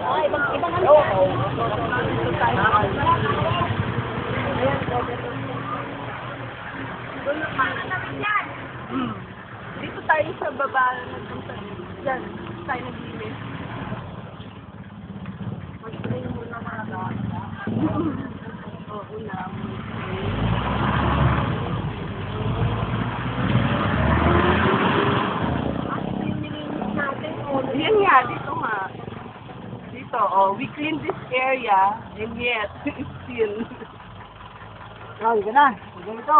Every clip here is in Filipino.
Oh, ibang ano. Oo. Dito tayo sa baba nagpunta. Diyan, tayo naglinis. Mag-spray muna mga bata. Oo na. Yan nga, dito nga. Dito, oh, we clean this area, and yet, it's still. Grabe ka na. Ganito.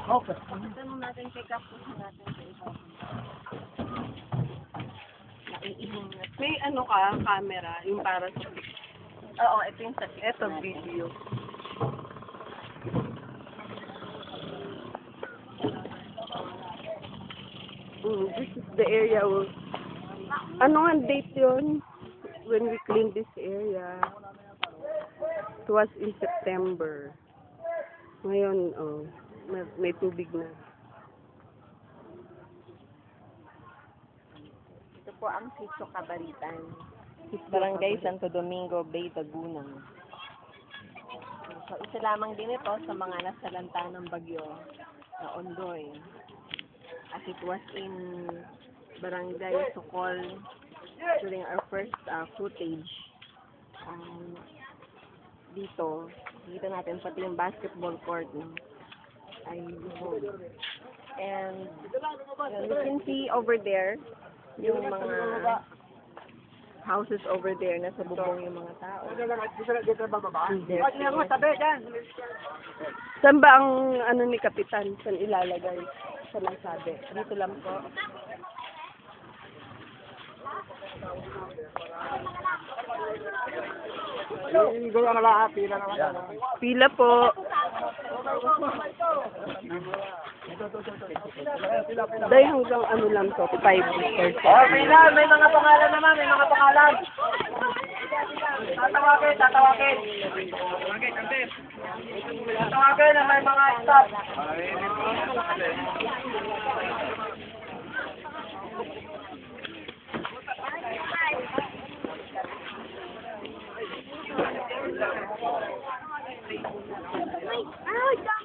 Okay. Tanong natin kay Kapos natin sa ikaw. Naiingat. May ano ka, camera, yung para sa Oo, ito yung sa eto video. This is the area where, ano ang date yun? When we cleaned this area. It was in September. Ngayon, oh, may tubig na. Ito po ang Sitio Cabaritan. Barangay Santo Domingo, Bay, Laguna. So, isa lamang din ito sa mga nasalanta ng bagyo na Ondoy. As it was in Barangay Sokol during our first footage. Dito natin pati yung basketball court, no? Ay, and you can see over there yung mga houses over there na sa bubong yung mga tao. Dito ba baba? Saan ba ang ano ni Kapitan? Saan ilalagay? Saan ang sabi? Dito lang po. Hindi ko na lang. Pila naman. Pila po. Dahil hanggang ano lang to, 5 meters. Oh, pila. May mga pangalan naman. May mga pangalan. Tatawagin. Tatawagin na may mga stop.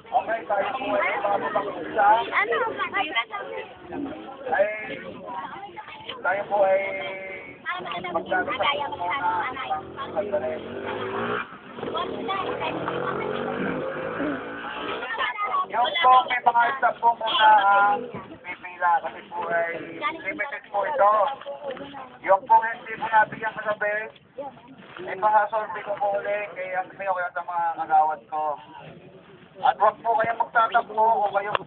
Okay, tayo po ay mag-isa. Tayo po ay magdadasal po na yung po may mga stop po muna pipila kasi po ay limited po ito. Yung po hindi po nabigyan kagabi ay pasasolve ko po ulit kaya may okay sa mga kagawad ko. At huwag po kayong magtatakbo o kayong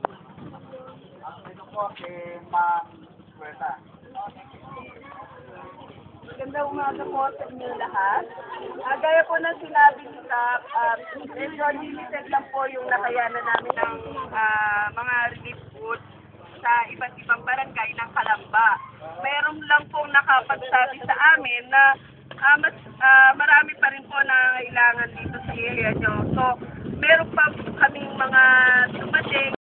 ito po kay Ma'am Puerta. Magandang umaga po sa inyo lahat. Gaya po ng sinabi ni Kap, medyo limited lang po yung nakayanan namin ng mga relief food sa iba't ibang barangay ng Kalamba. Meron lang pong nakapagsabi sa amin na marami pa rin po na kailangan dito sa area nyo. So, meron pa kaming mga dumating